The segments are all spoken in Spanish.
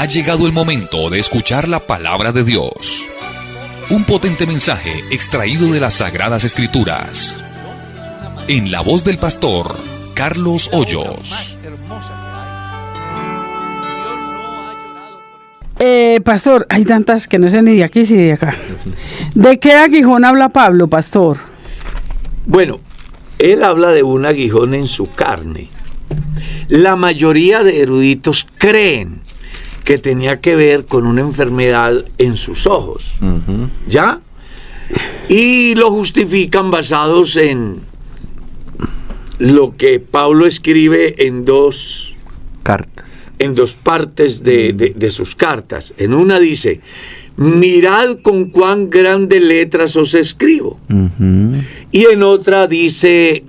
Ha llegado el momento de escuchar la palabra de Dios. Un potente mensaje extraído de las Sagradas Escrituras. En la voz del pastor Carlos Hoyos. Pastor, hay tantas que no sé ni de aquí ni de acá. ¿De qué aguijón habla Pablo, pastor? Bueno, él habla de un aguijón en su carne. La mayoría de eruditos creen que tenía que ver con una enfermedad en sus ojos. ¿Ya? Y lo justifican basados en lo que Pablo escribe en dos partes de sus cartas. En una dice: mirad con cuán grandes letras os escribo. Y en otra dice: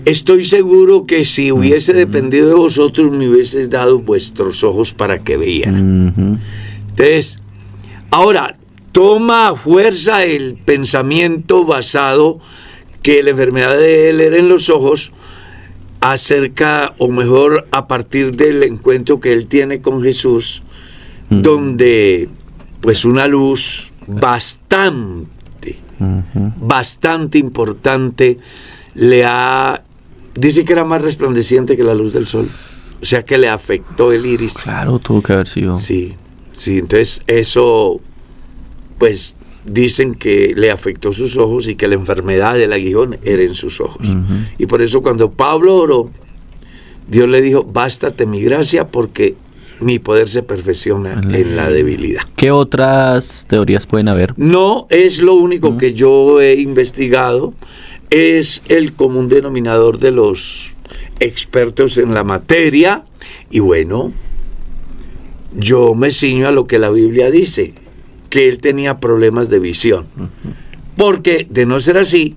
estoy seguro que si hubiese dependido de vosotros, me hubieses dado vuestros ojos para que veieran. Entonces, ahora, toma fuerza el pensamiento basado que la enfermedad de él era en los ojos, acerca, o mejor, a partir del encuentro que él tiene con Jesús, donde, pues, una luz bastante importante dice que era más resplandeciente que la luz del sol. O sea que le afectó el iris. Claro, tuvo que haber sido. Sí, entonces eso, pues, dicen que le afectó sus ojos y que la enfermedad del aguijón era en sus ojos. Y por eso cuando Pablo oró, Dios le dijo: bástate mi gracia, porque mi poder se perfecciona en la debilidad. ¿Qué otras teorías pueden haber? No es lo único que yo he investigado. Es el común denominador de los expertos en la materia. Y bueno, yo me ciño a lo que la Biblia dice, que él tenía problemas de visión. Porque de no ser así,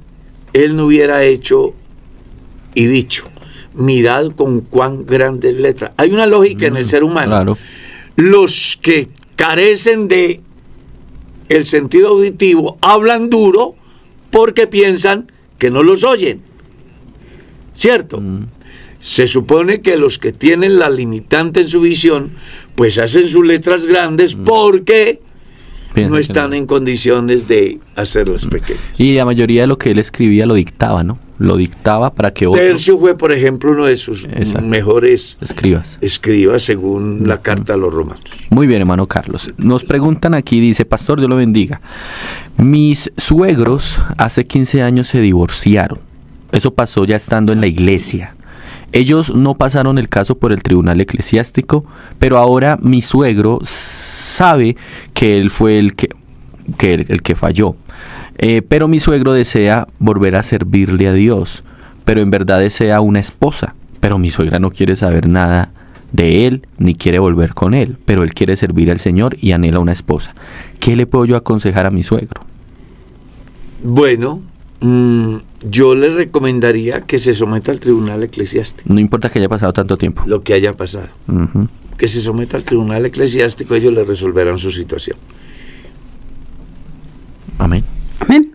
él no hubiera hecho y dicho: mirad con cuán grandes letras. Hay una lógica en el ser humano. Claro. Los que carecen de el sentido auditivo hablan duro porque piensan que no los oyen, ¿cierto? Se supone que los que tienen la limitante en su visión, pues hacen sus letras grandes porque no están en condiciones de hacerlas pequeñas. Y la mayoría de lo que él escribía lo dictaba, ¿no? Lo dictaba para que otros... Tercio fue, por ejemplo, uno de sus mejores escribas, según la carta a los romanos. Muy bien, hermano Carlos. Nos preguntan aquí, dice: pastor, Dios lo bendiga. Mis suegros hace 15 años se divorciaron. Eso pasó ya estando en la iglesia. Ellos no pasaron el caso por el tribunal eclesiástico, pero ahora mi suegro sabe que él fue el que falló. Pero mi suegro desea volver a servirle a Dios, pero en verdad desea una esposa. Pero mi suegra no quiere saber nada de él, ni quiere volver con él, pero él quiere servir al Señor y anhela una esposa. ¿Qué le puedo yo aconsejar a mi suegro? Bueno, yo le recomendaría que se someta al tribunal eclesiástico. No importa que haya pasado tanto tiempo. Lo que haya pasado. Que se someta al tribunal eclesiástico, ellos le resolverán su situación. Amén. Amén.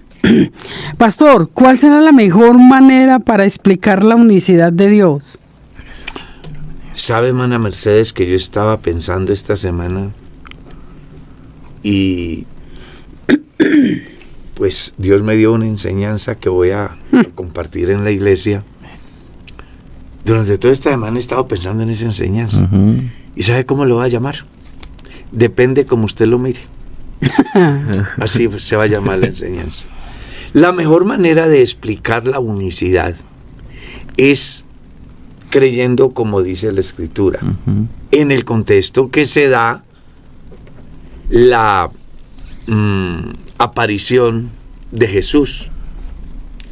Pastor, ¿cuál será la mejor manera para explicar la unicidad de Dios? ¿Sabe, hermana Mercedes, que yo estaba pensando esta semana y pues Dios me dio una enseñanza que voy a compartir en la iglesia? Durante toda esta semana he estado pensando en esa enseñanza. ¿Y sabe cómo lo va a llamar? Depende como usted lo mire. Así se va a llamar la enseñanza. La mejor manera de explicar la unicidad es creyendo como dice la Escritura, en el contexto que se da la aparición de Jesús.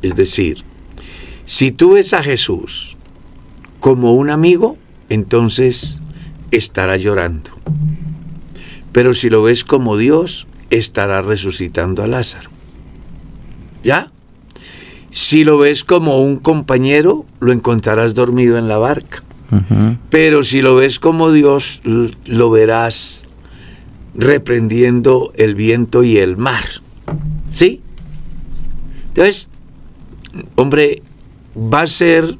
Es decir, si tú ves a Jesús como un amigo, entonces estará llorando. Pero si lo ves como Dios, estará resucitando a Lázaro. ¿Ya? Si lo ves como un compañero, lo encontrarás dormido en la barca. Pero si lo ves como Dios, lo verás reprendiendo el viento y el mar. ¿Sí? Entonces, hombre, va a ser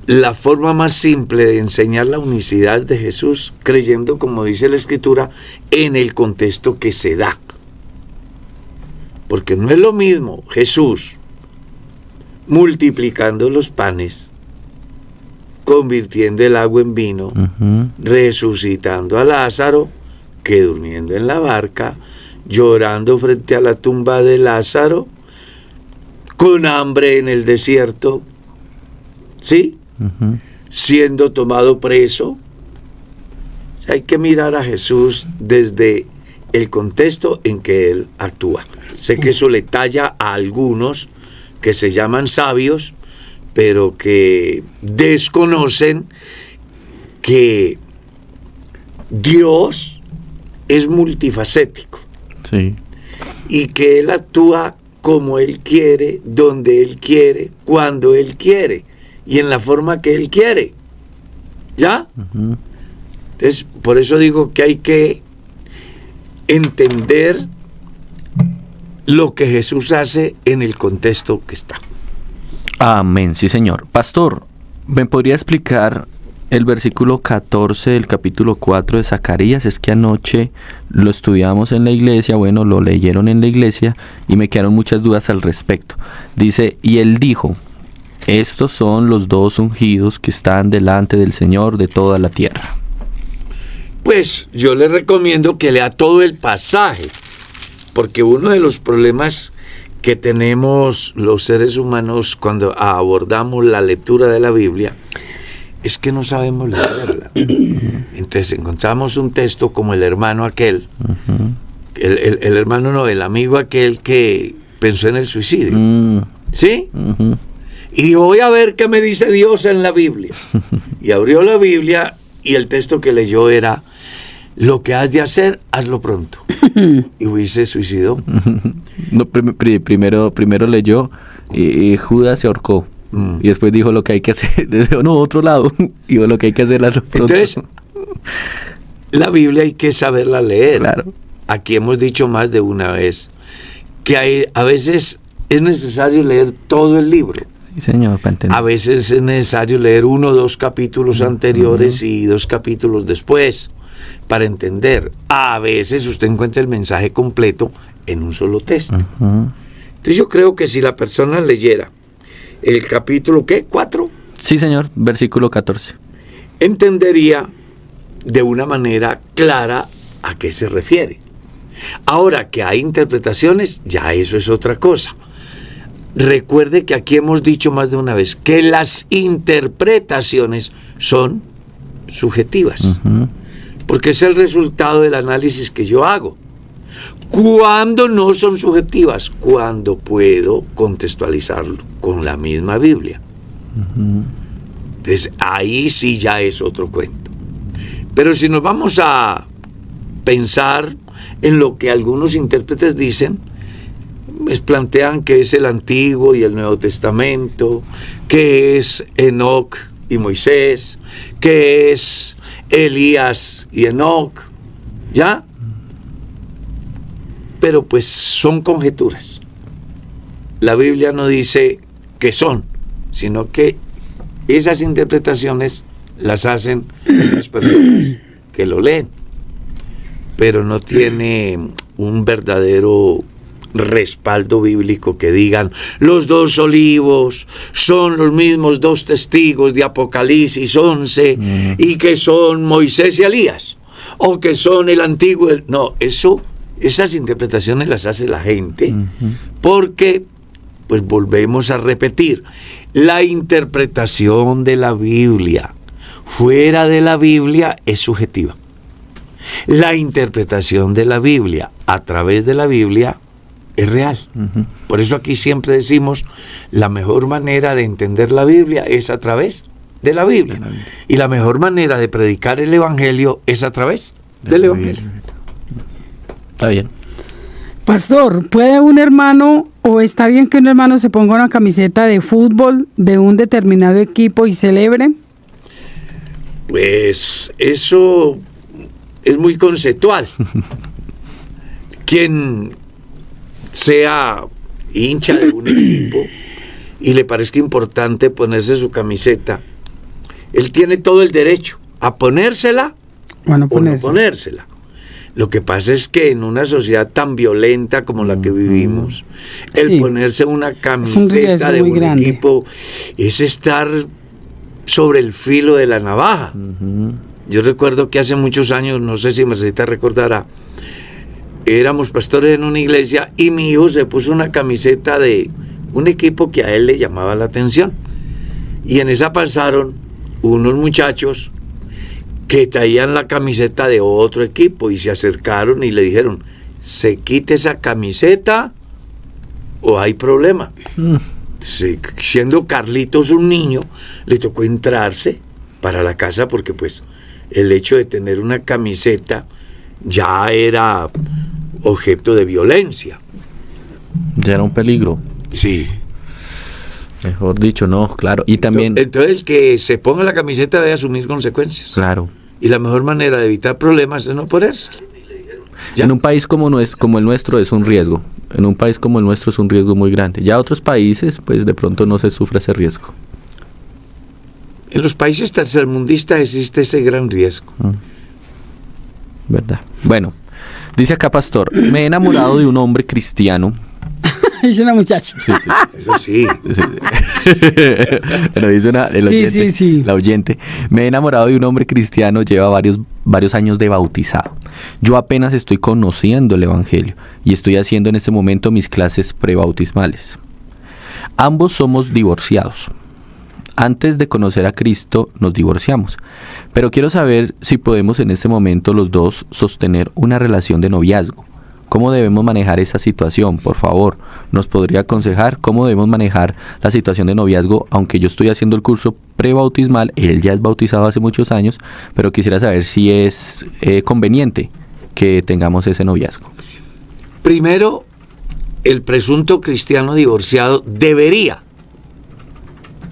la forma más simple de enseñar la unicidad de Jesús, creyendo, como dice la Escritura, en el contexto que se da. Porque no es lo mismo Jesús multiplicando los panes, convirtiendo el agua en vino, resucitando a Lázaro, que durmiendo en la barca, llorando frente a la tumba de Lázaro, con hambre en el desierto, ¿sí? Siendo tomado preso. O sea, hay que mirar a Jesús desde el contexto en que Él actúa. Sé que eso le talla a algunos que se llaman sabios, pero que desconocen que Dios es multifacético. Sí. Y que Él actúa como Él quiere, donde Él quiere, cuando Él quiere y en la forma que Él quiere. ¿Ya? Entonces, por eso digo que hay que entender lo que Jesús hace en el contexto que está. Amén, sí señor. Pastor, ¿me podría explicar el versículo 14 del capítulo 4 de Zacarías? Es que anoche lo estudiamos en la iglesia, bueno, lo leyeron en la iglesia y me quedaron muchas dudas al respecto. Dice, y él dijo, estos son los dos ungidos que están delante del Señor de toda la tierra. Pues yo le recomiendo que lea todo el pasaje, porque uno de los problemas que tenemos los seres humanos cuando abordamos la lectura de la Biblia es que no sabemos leerla. Entonces encontramos un texto como el hermano aquel, el hermano no, el amigo aquel que pensó en el suicidio, ¿sí? Y dijo, voy a ver qué me dice Dios en la Biblia. Y abrió la Biblia y el texto que leyó era, lo que has de hacer, hazlo pronto. Y se suicidó. No, primero leyó y Judas se ahorcó. Y después dijo lo que hay que hacer. No, otro lado. Dijo lo que hay que hacer, hazlo pronto. Entonces, la Biblia hay que saberla leer. Claro. Aquí hemos dicho más de una vez que a veces es necesario leer todo el libro. Sí, señor, para entender. A veces es necesario leer 1 o 2 capítulos anteriores y 2 capítulos después para entender. A veces usted encuentra el mensaje completo en un solo texto. Entonces yo creo que si la persona leyera el capítulo, ¿qué? 4. Sí, señor, versículo 14. Entendería de una manera clara a qué se refiere. Ahora que hay interpretaciones, ya eso es otra cosa. Recuerde que aquí hemos dicho más de una vez que las interpretaciones son subjetivas, porque es el resultado del análisis que yo hago. ¿Cuándo no son subjetivas? Cuando puedo contextualizarlo con la misma Biblia. Entonces ahí sí ya es otro cuento. Pero si nos vamos a pensar en lo que algunos intérpretes dicen, pues plantean que es el Antiguo y el Nuevo Testamento, que es Enoc y Moisés, que es Elías y Enoc, ¿ya? Pero pues son conjeturas. La Biblia no dice que son, sino que esas interpretaciones las hacen las personas que lo leen, pero no tiene un verdadero respaldo bíblico que digan los 2 olivos son los mismos 2 testigos de Apocalipsis 11 y que son Moisés y Elías o que son el antiguo. No, esas interpretaciones las hace la gente porque, pues volvemos a repetir, la interpretación de la Biblia fuera de la Biblia es subjetiva. La interpretación de la Biblia a través de la Biblia es real. Por eso aquí siempre decimos, la mejor manera de entender la Biblia es a través de la Biblia. Y la mejor manera de predicar el Evangelio es a través del Evangelio. Está bien. Pastor, ¿puede un hermano o está bien que un hermano se ponga una camiseta de fútbol de un determinado equipo y celebre? Pues eso es muy conceptual. Quien sea hincha de un equipo y le parezca importante ponerse su camiseta, Él tiene todo el derecho a ponérsela Bueno, o no ponérsela. Lo que pasa es que en una sociedad tan violenta como la que vivimos, el Sí. ponerse una riesgo camiseta de muy un grande. equipo es estar sobre el filo de la navaja. Yo recuerdo que hace muchos años, no sé si Mercedita recordará, éramos pastores en una iglesia y mi hijo se puso una camiseta de un equipo que a él le llamaba la atención. Y en esa pasaron unos muchachos que traían la camiseta de otro equipo y se acercaron y le dijeron, se quite esa camiseta o hay problema. Sí, siendo Carlitos un niño, le tocó entrarse para la casa porque pues el hecho de tener una camiseta ya era objeto de violencia. Ya era un peligro. Sí. Mejor dicho, no, claro. Y también... Entonces el que se ponga la camiseta debe asumir consecuencias. Claro. Y la mejor manera de evitar problemas es no ponerse. En un país como el nuestro es un riesgo. En un país como el nuestro es un riesgo muy grande. Ya otros países, pues de pronto no se sufre ese riesgo. En los países tercermundistas existe ese gran riesgo. ¿Verdad? Bueno, dice acá, pastor, me he enamorado de un hombre cristiano. Dice una muchacha. Sí, sí. Eso sí. Sí. Pero dice el oyente, Sí. la oyente. Me he enamorado de un hombre cristiano, lleva varios años de bautizado. Yo apenas estoy conociendo el evangelio y estoy haciendo en este momento mis clases prebautismales. Ambos somos divorciados. Antes de conocer a Cristo nos divorciamos, pero quiero saber si podemos en este momento los dos sostener una relación de noviazgo. ¿Cómo debemos manejar esa situación? Por favor, ¿nos podría aconsejar cómo debemos manejar la situación de noviazgo? Aunque yo estoy haciendo el curso prebautismal, él ya es bautizado hace muchos años, pero quisiera saber si es conveniente que tengamos ese noviazgo. Primero, el presunto cristiano divorciado debería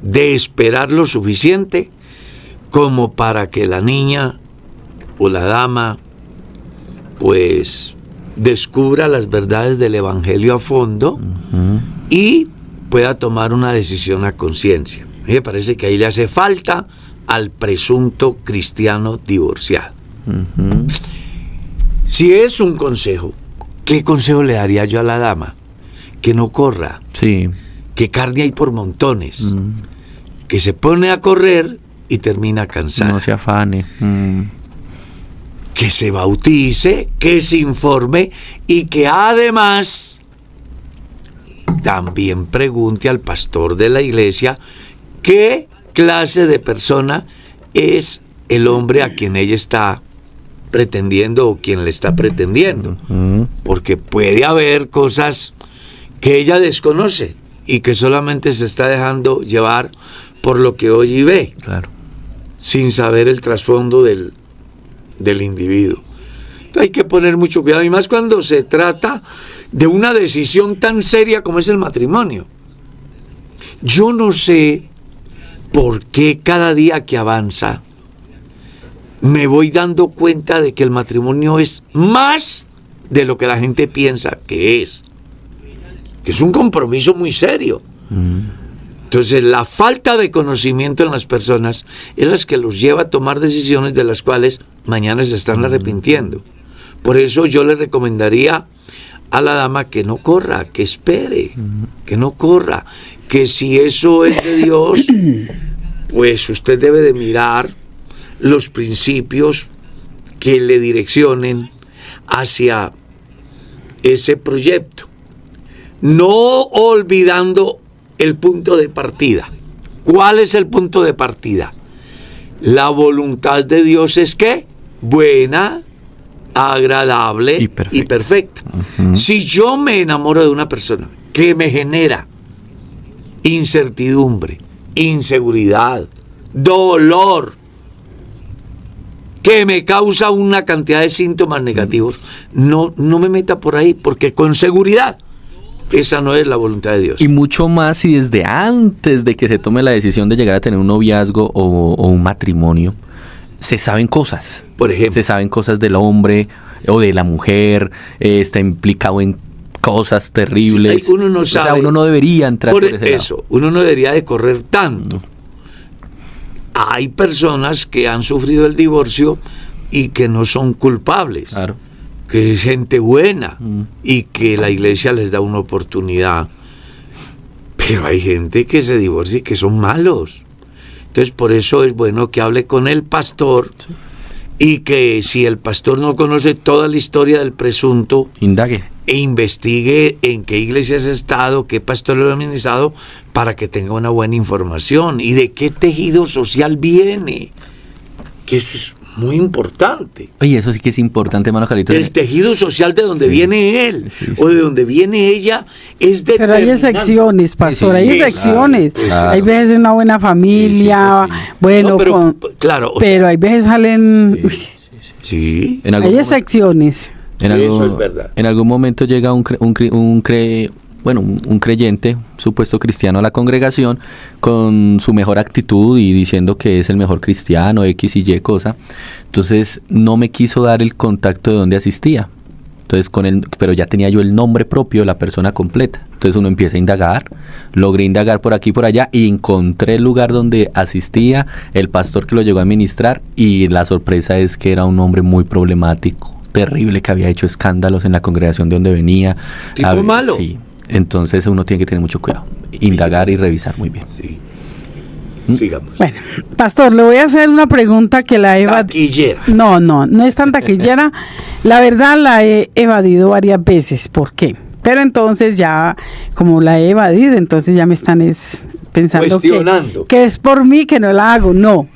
de esperar lo suficiente como para que la niña o la dama pues descubra las verdades del evangelio a fondo y pueda tomar una decisión a conciencia. A mí me parece que ahí le hace falta al presunto cristiano divorciado. Si es un consejo, ¿qué consejo le daría yo a la dama? Que no corra, Sí. que carne hay por montones, que se pone a correr y termina cansada. No se afane. Que se bautice, que se informe y que además también pregunte al pastor de la iglesia qué clase de persona es el hombre a quien ella está pretendiendo o quien le está pretendiendo. Porque puede haber cosas que ella desconoce y que solamente se está dejando llevar por lo que oye y ve, Claro. sin saber el trasfondo del individuo. Entonces hay que poner mucho cuidado, y más cuando se trata de una decisión tan seria como es el matrimonio. Yo no sé por qué cada día que avanza me voy dando cuenta de que el matrimonio es más de lo que la gente piensa que es un compromiso muy serio. Entonces la falta de conocimiento en las personas es la que los lleva a tomar decisiones de las cuales mañana se están arrepintiendo. Por eso yo le recomendaría a la dama que no corra, que espere, que no corra, que si eso es de Dios, pues usted debe de mirar los principios que le direccionen hacia ese proyecto, no olvidando el punto de partida. ¿Cuál es el punto de partida? La voluntad de Dios es ¿qué? Buena, agradable y perfecta. Si yo me enamoro de una persona que me genera incertidumbre, inseguridad, dolor, que me causa una cantidad de síntomas negativos, no me meta por ahí, porque con seguridad esa no es la voluntad de Dios. Y mucho más si desde antes de que se tome la decisión de llegar a tener un noviazgo o un matrimonio, se saben cosas. Por ejemplo, se saben cosas del hombre o de la mujer, está implicado en cosas terribles. Sí, uno no sabe. O sea, uno no debería entrar por ese eso. Uno no debería de correr tanto. hay personas que han sufrido el divorcio y que no son culpables, Claro. que es gente buena y que la iglesia les da una oportunidad. Pero hay gente que se divorcia y que son malos. Entonces, por eso es bueno que hable con el pastor y que si el pastor no conoce toda la historia del presunto, Indague. e investigue en qué iglesia has estado, qué pastor lo ha administrado, para que tenga una buena información y de qué tejido social viene, que eso es muy importante. Oye, eso sí que es importante, hermano Carlitos. El tejido social de donde viene él o de donde viene ella es Pero hay determinante. excepciones, pastor, hay Exacto, excepciones. exacto. Hay veces una buena familia, bueno, No, pero, con- claro, o pero hay veces salen... sí, En algún Hay momento- excepciones. Eso es verdad. En algún momento llega un creyente, supuesto cristiano, a la congregación con su mejor actitud y diciendo que es el mejor cristiano, X y Y cosa. Entonces no me quiso dar el contacto de donde asistía. Entonces pero ya tenía yo el nombre propio de la persona completa. Entonces uno empieza a indagar, logré indagar por aquí y por allá y encontré el lugar donde asistía, el pastor que lo llegó a administrar, y la sorpresa es que era un hombre muy problemático, terrible, que había hecho escándalos en la congregación de donde venía. Tipo malo. Sí, entonces uno tiene que tener mucho cuidado, indagar y revisar muy bien. sí. Sigamos. Bueno, pastor, le voy a hacer una pregunta que la he Taquillera. No es tan taquillera. La verdad la he evadido varias veces. ¿Por qué? Pero entonces ya, como la he evadido, entonces ya me están pensando Cuestionando. que es por mí que no la hago. No.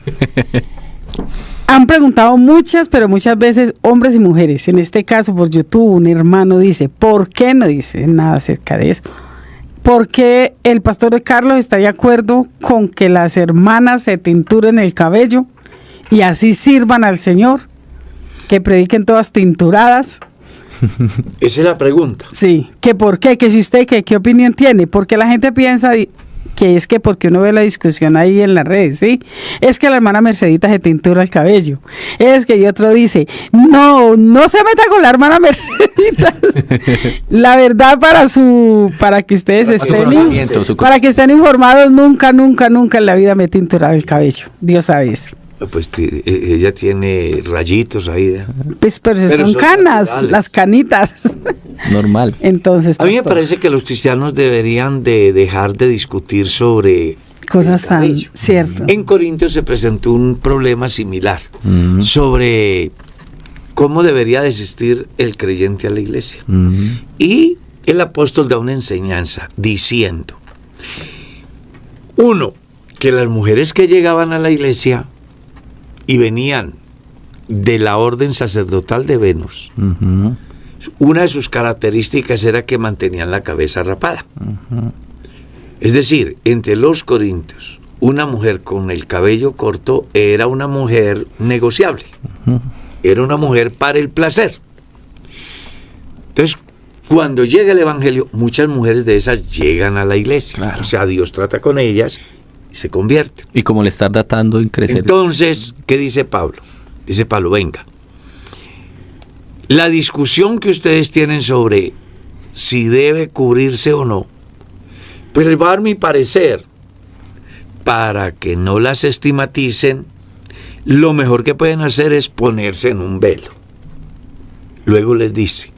Han preguntado pero muchas veces hombres y mujeres. En este caso, por YouTube, un hermano dice, ¿por qué no dice nada acerca de eso? ¿Por qué el pastor de Carlos está de acuerdo con que las hermanas se tinturen el cabello y así sirvan al Señor? Que prediquen todas tinturadas. Esa es la pregunta. Sí, que por qué, que si usted, ¿qué opinión tiene? Porque la gente piensa que es que porque uno ve la discusión ahí en las redes, ¿sí? Es que la hermana Mercedita se tintura el cabello. Es que y otro dice, no se meta con la hermana Mercedita. La verdad para que ustedes para que estén informados, nunca en la vida me he tinturado el cabello. Dios sabe eso. Pues ella tiene rayitos ahí. Pues, pero Pero son son canas, naturales. las canitas. Normal. Entonces, A mí me pastor, parece que los cristianos deberían de dejar de discutir sobre cosas el tan cabello. cierto. En Corintios se presentó un problema similar sobre cómo debería de asistir el creyente a la iglesia. Y el apóstol da una enseñanza diciendo, uno, que las mujeres que llegaban a la iglesia y venían de la orden sacerdotal de Venus, una de sus características era que mantenían la cabeza rapada. Es decir, entre los corintios, una mujer con el cabello corto era una mujer negociable. Era una mujer para el placer. Entonces, cuando llega el evangelio, muchas mujeres de esas llegan a la iglesia. Claro. O sea, Dios trata con ellas y se convierten. Y como le está tratando en crecer. Entonces, ¿qué dice Pablo? Dice Pablo, venga, la discusión que ustedes tienen sobre si debe cubrirse o no, pues les voy a dar mi parecer. Para que no las estigmaticen, lo mejor que pueden hacer es ponerse en un velo. Luego les dice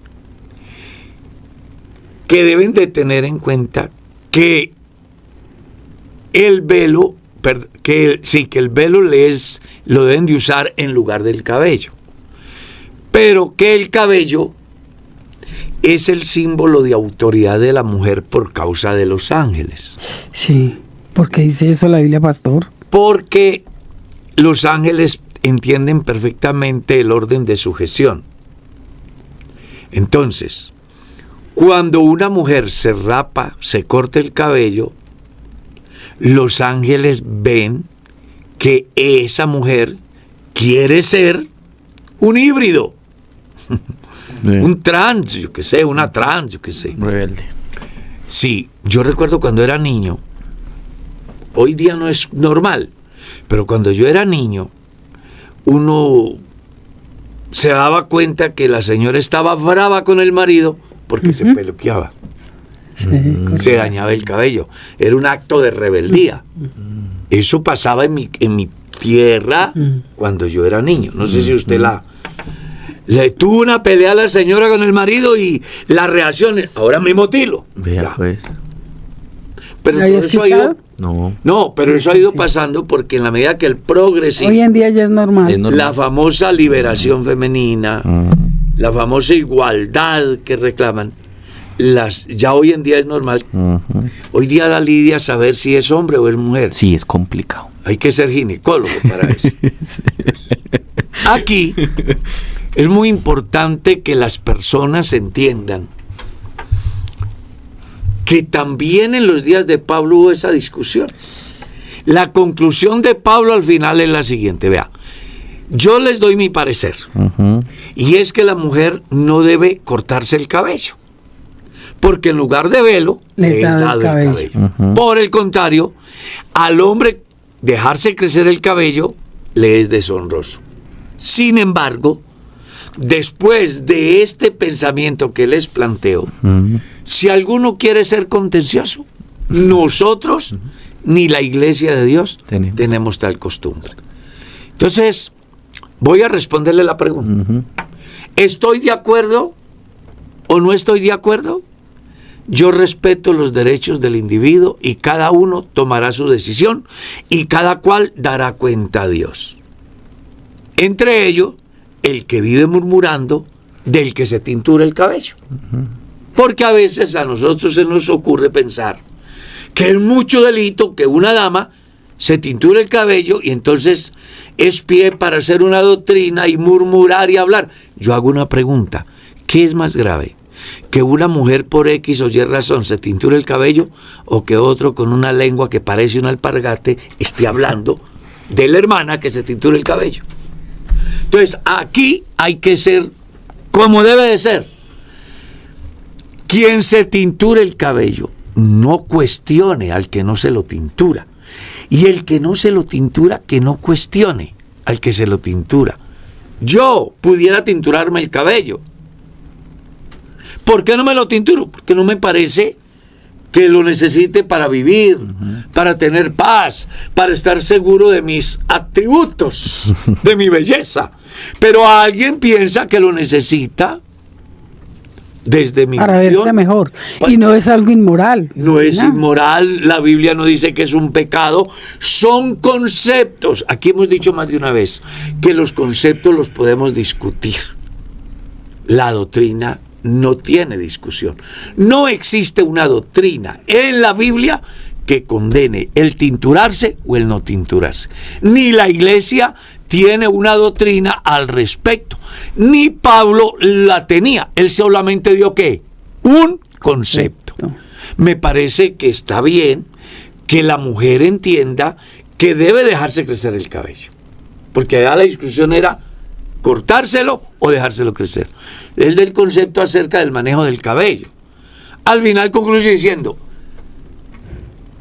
que deben de tener en cuenta que el velo, que el velo lo deben de usar en lugar del cabello, pero que el cabello es el símbolo de autoridad de la mujer por causa de los ángeles. Sí, ¿por qué dice eso la Biblia, pastor? Porque los ángeles entienden perfectamente el orden de sujeción. Entonces, cuando una mujer se rapa, se corta el cabello, los ángeles ven que esa mujer quiere ser un híbrido, un trans, yo qué sé, una trans, yo qué sé. Rebelde. Sí, yo recuerdo cuando era niño, hoy día no es normal, pero cuando yo era niño, uno se daba cuenta que la señora estaba brava con el marido porque se peluqueaba, se dañaba el cabello, era un acto de rebeldía. Eso pasaba en mi tierra cuando yo era niño. No sé si usted le tuvo una pelea a la señora con el marido y la reacción es, ahora me motilo. Vea, Ya. pues. Pero ¿Lo todo habías eso ha ido, No. no, pero Sí, eso ha sí, ido sí. pasando porque en la medida que el progresismo, Hoy en día ya es normal. Es normal. la famosa liberación femenina, la famosa igualdad que reclaman, ya hoy en día es normal. Hoy día da lidia saber si es hombre o es mujer. Sí, es complicado. Hay que ser ginecólogo para eso. Aquí es muy importante que las personas entiendan que también en los días de Pablo hubo esa discusión. La conclusión de Pablo al final es la siguiente, vea. Yo les doy mi parecer, y es que la mujer no debe cortarse el cabello, porque en lugar de velo, Les le es da el dado el cabello. cabello. Por el contrario, al hombre dejarse crecer el cabello le es deshonroso. Sin embargo, después de este pensamiento que les planteo, si alguno quiere ser contencioso, nosotros ni la iglesia de Dios tenemos tal costumbre. Entonces, voy a responderle la pregunta. ¿Estoy de acuerdo o no estoy de acuerdo? Yo respeto los derechos del individuo y cada uno tomará su decisión y cada cual dará cuenta a Dios. Entre ellos, el que vive murmurando del que se tintura el cabello. Porque a veces a nosotros se nos ocurre pensar que es mucho delito que una dama se tinture el cabello y entonces es pie para hacer una doctrina y murmurar y hablar. Yo hago una pregunta, ¿qué es más grave? ¿Que una mujer por X o Y razón se tinture el cabello o que otro con una lengua que parece un alpargate esté hablando de la hermana que se tinture el cabello? Entonces aquí hay que ser como debe de ser. Quien se tinture el cabello no cuestione al que no se lo tintura. Y el que no se lo tintura, que no cuestione al que se lo tintura. Yo pudiera tinturarme el cabello. ¿Por qué no me lo tinturo? Porque no me parece que lo necesite para vivir, para tener paz, para estar seguro de mis atributos, de mi belleza. Pero alguien piensa que lo necesita desde mi Para verse visión. mejor. Y no es algo inmoral. No es inmoral, la Biblia no dice que es un pecado, son conceptos. Aquí hemos dicho más de una vez que los conceptos los podemos discutir. La doctrina no tiene discusión. No existe una doctrina en la Biblia que condene el tinturarse o el no tinturarse. Ni la iglesia tiene una doctrina al respecto. Ni Pablo la tenía. Él solamente dio ¿qué? Un concepto. Me parece que está bien que la mujer entienda que debe dejarse crecer el cabello. Porque allá la discusión era cortárselo o dejárselo crecer. Es del concepto acerca del manejo del cabello. Al final concluye diciendo,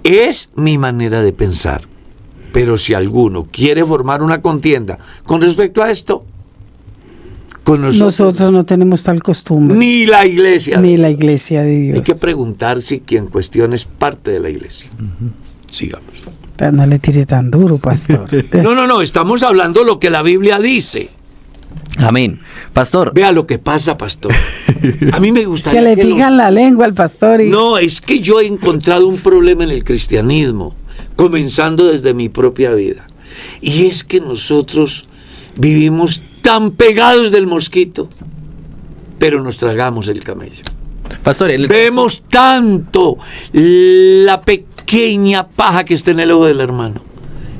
es mi manera de pensar, pero si alguno quiere formar una contienda con respecto a esto, con nosotros no tenemos tal costumbre. Ni la iglesia. Ni la iglesia de Dios. Hay que preguntar si quien cuestiona es parte de la iglesia. Sigamos. Pero no le tire tan duro, pastor. No, estamos hablando lo que la Biblia dice. Amén. Pastor. Vea lo que pasa, pastor. A mí me gustaría es que le pican la lengua al pastor. No, es que yo he encontrado un problema en el cristianismo, comenzando desde mi propia vida. Y es que nosotros vivimos tan pegados del mosquito, pero nos tragamos el camello. Pastor, vemos tanto la pequeña paja que está en el ojo del hermano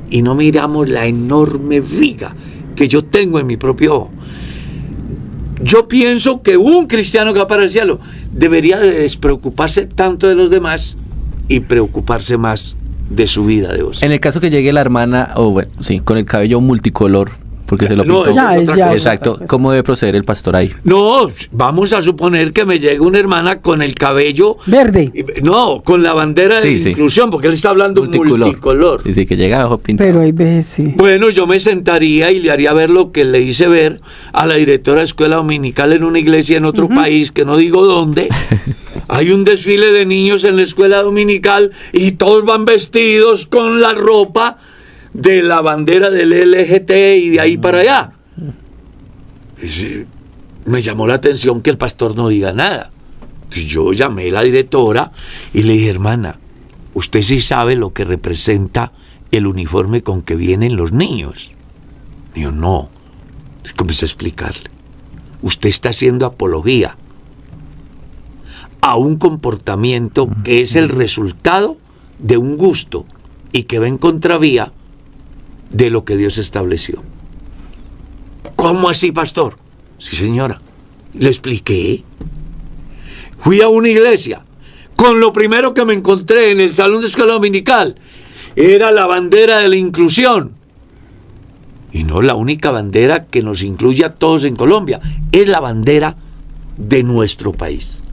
y no miramos la enorme viga que yo tengo en mi propio ojo. Yo pienso que un cristiano que va para el cielo debería de despreocuparse tanto de los demás y preocuparse más de su vida de vos. En el caso que llegue la hermana, con el cabello multicolor, porque se lo pintó. Exacto. ¿Cómo debe proceder el pastor ahí? No, vamos a suponer que me llegue una hermana con el cabello verde. No, con la bandera de inclusión, porque él está hablando multicolor. Sí, que llega abajo pintado. Pero hay veces sí. Bueno, yo me sentaría y le haría ver lo que le hice ver a la directora de escuela dominical en una iglesia en otro país, que no digo dónde. Hay un desfile de niños en la escuela dominical y todos van vestidos con la ropa de la bandera del LGT y de ahí para allá. Me llamó la atención que el pastor no diga nada. Yo llamé a la directora y le dije, hermana, usted sí sabe lo que representa el uniforme con que vienen los niños. Y yo, no. Comencé a explicarle. Usted está haciendo apología a un comportamiento que es el resultado de un gusto y que va en contravía de lo que Dios estableció. ¿Cómo así, pastor? Sí, señora. Le expliqué. Fui a una iglesia. Con lo primero que me encontré en el salón de escuela dominical era la bandera de la inclusión. Y no la única bandera que nos incluye a todos en Colombia. Es la bandera de nuestro país.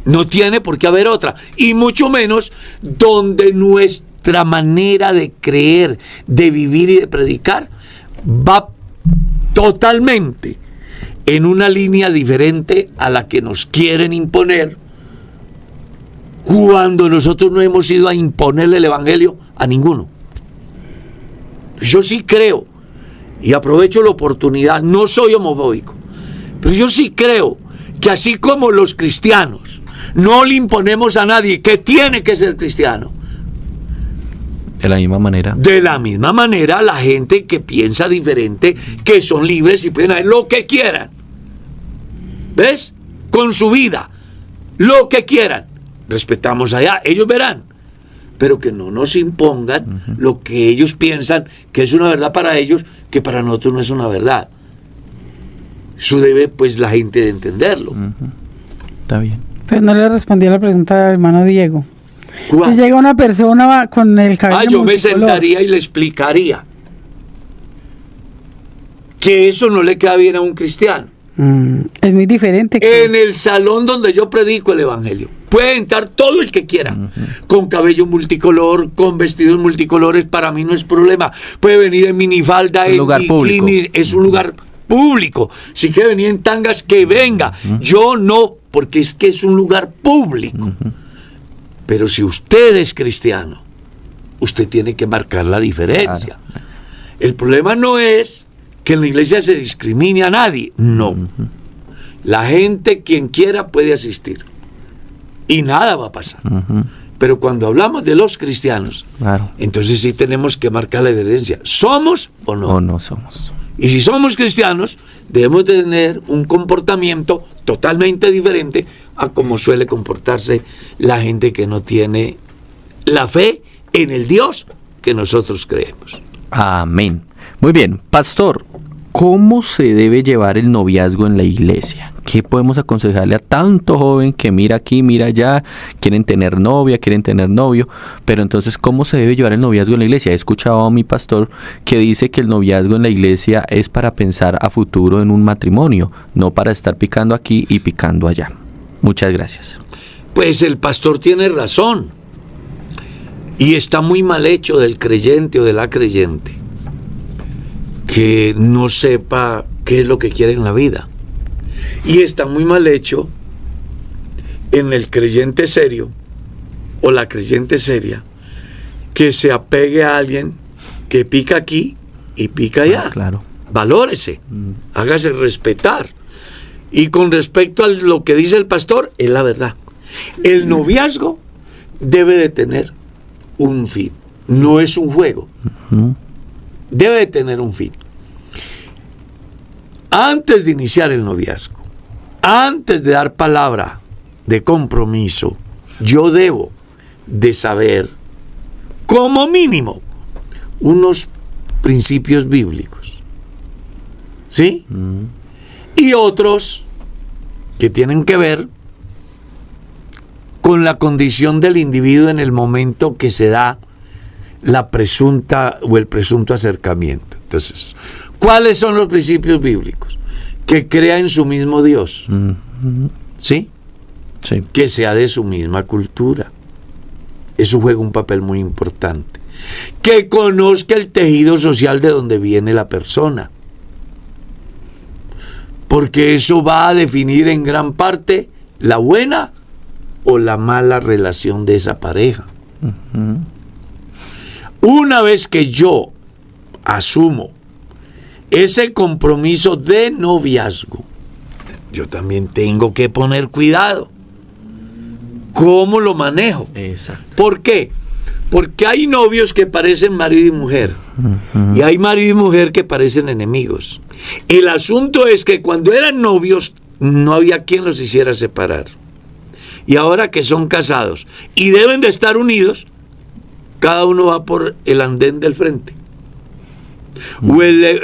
No tiene por qué haber otra. Y mucho menos donde nuestra manera de creer, de vivir y de predicar va totalmente en una línea diferente a la que nos quieren imponer, cuando nosotros no hemos ido a imponerle el evangelio a ninguno. Yo sí creo, y aprovecho la oportunidad, no soy homofóbico, pero yo sí creo que así como los cristianos no le imponemos a nadie que tiene que ser cristiano, de la misma manera la gente que piensa diferente, que son libres y pueden hacer lo que quieran, ¿ves? Con su vida, lo que quieran, respetamos allá, ellos verán, pero que no nos impongan lo que ellos piensan que es una verdad para ellos, que para nosotros no es una verdad. Eso debe pues la gente de entenderlo. Está bien. Pero no le respondí a la pregunta del hermano Diego. ¿Cuál? Si llega una persona con el cabello yo me multicolor, sentaría y le explicaría que eso no le queda bien a un cristiano. es muy diferente. En el salón donde yo predico el evangelio puede entrar todo el que quiera, con cabello multicolor, con vestidos multicolores, para mí no es problema. Puede venir en minifalda, en lugar público. Es un lugar público. Si quiere venir en tangas, que venga. Yo no, porque es que es un lugar público. Pero si usted es cristiano, usted tiene que marcar la diferencia. Claro. El problema no es que en la iglesia se discrimine a nadie. No. La gente, quien quiera, puede asistir. Y nada va a pasar. Pero cuando hablamos de los cristianos, claro, entonces sí tenemos que marcar la diferencia. ¿Somos o no? O no somos. Y si somos cristianos, debemos de tener un comportamiento totalmente diferente a como suele comportarse la gente que no tiene la fe en el Dios que nosotros creemos. Amén. Muy bien, pastor, ¿cómo se debe llevar el noviazgo en la iglesia? ¿Qué podemos aconsejarle a tanto joven que mira aquí, mira allá, quieren tener novia, quieren tener novio? Pero entonces, ¿cómo se debe llevar el noviazgo en la iglesia? He escuchado a mi pastor que dice que el noviazgo en la iglesia es para pensar a futuro en un matrimonio, no para estar picando aquí y picando allá. Muchas gracias. Pues el pastor tiene razón. Y está muy mal hecho del creyente o de la creyente que no sepa qué es lo que quiere en la vida. Y está muy mal hecho en el creyente serio o la creyente seria que se apegue a alguien que pica aquí y pica allá. Claro. Valórese, hágase respetar. Y con respecto a lo que dice el pastor, es la verdad. El noviazgo debe de tener un fin. No es un juego. Debe de tener un fin. Antes de iniciar el noviazgo, antes de dar palabra de compromiso, yo debo de saber, como mínimo, unos principios bíblicos. ¿Sí? Y otros que tienen que ver con la condición del individuo en el momento que se da la presunta o el presunto acercamiento. Entonces, ¿cuáles son los principios bíblicos? Que crea en su mismo Dios. ¿Sí? Sí. Que sea de su misma cultura. Eso juega un papel muy importante. Que conozca el tejido social de donde viene la persona. Porque eso va a definir en gran parte la buena o la mala relación de esa pareja. Una vez que yo asumo ese compromiso de noviazgo, yo también tengo que poner cuidado. ¿Cómo lo manejo? Exacto. ¿Por qué? Porque hay novios que parecen marido y mujer. Y hay marido y mujer que parecen enemigos. El asunto es que cuando eran novios no había quien los hiciera separar. Y ahora que son casados y deben de estar unidos, cada uno va por el andén del frente. O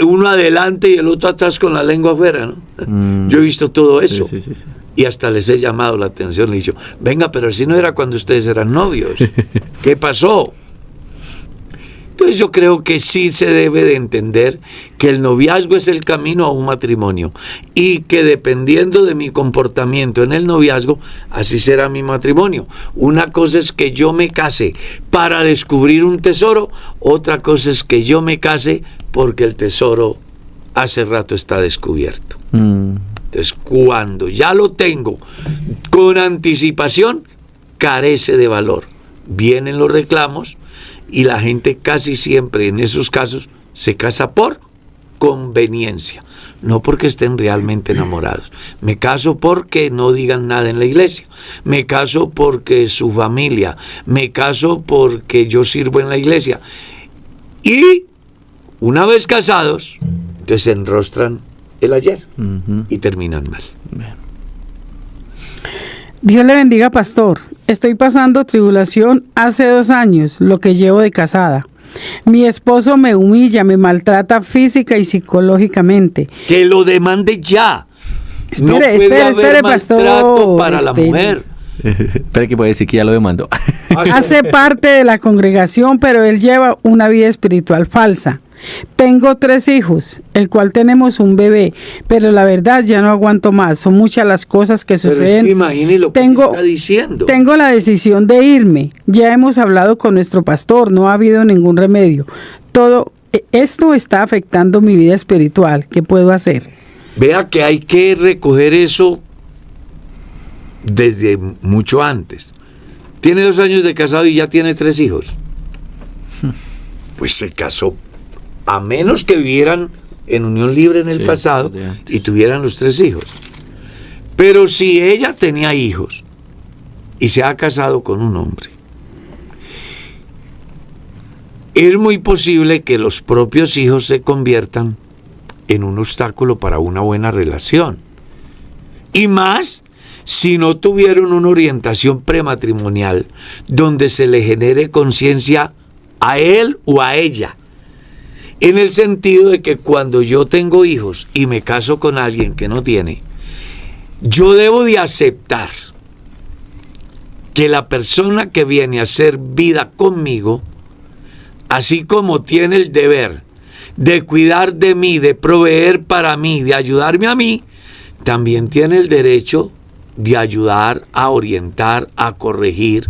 uno adelante y el otro atrás con la lengua afuera, ¿no? Yo he visto todo eso. Sí. Y hasta les he llamado la atención. Le he dicho, venga, pero así no era cuando ustedes eran novios. ¿Qué pasó? Entonces yo creo que sí se debe de entender que el noviazgo es el camino a un matrimonio. Y que dependiendo de mi comportamiento en el noviazgo, así será mi matrimonio. Una cosa es que yo me case para descubrir un tesoro. Otra cosa es que yo me case porque el tesoro hace rato está descubierto. Entonces, cuando ya lo tengo con anticipación, carece de valor. Vienen los reclamos y la gente casi siempre en esos casos se casa por conveniencia, no porque estén realmente enamorados. Me caso porque no digan nada en la iglesia, me caso porque su familia, me caso porque yo sirvo en la iglesia. Y una vez casados, entonces se enrostran el ayer y terminan mal. Dios le bendiga, pastor. Estoy pasando tribulación hace 2 años, lo que llevo de casada. Mi esposo me humilla, me maltrata física y psicológicamente. Que lo demande ya. No puede haber maltrato para la mujer. Espera, que puede decir que ya lo demandó. Hace parte de la congregación, pero él lleva una vida espiritual falsa. Tengo 3 hijos, el cual tenemos un bebé, pero la verdad ya no aguanto más. Son muchas las cosas que suceden. Pero es que imagine lo que está diciendo. Tengo la decisión de irme. Ya hemos hablado con nuestro pastor, no ha habido ningún remedio. Todo esto está afectando mi vida espiritual. ¿Qué puedo hacer? Vea que hay que recoger eso desde mucho antes. Tiene 2 años de casado y ya tiene 3 hijos. Pues se casó, a menos que vivieran en unión libre en el pasado y tuvieran los 3 hijos. Pero si ella tenía hijos y se ha casado con un hombre, es muy posible que los propios hijos se conviertan en un obstáculo para una buena relación. Y más si no tuvieron una orientación prematrimonial donde se le genere conciencia a él o a ella. En el sentido de que cuando yo tengo hijos y me caso con alguien que no tiene, yo debo de aceptar que la persona que viene a hacer vida conmigo, así como tiene el deber de cuidar de mí, de proveer para mí, de ayudarme a mí, también tiene el derecho de ayudar a orientar, a corregir,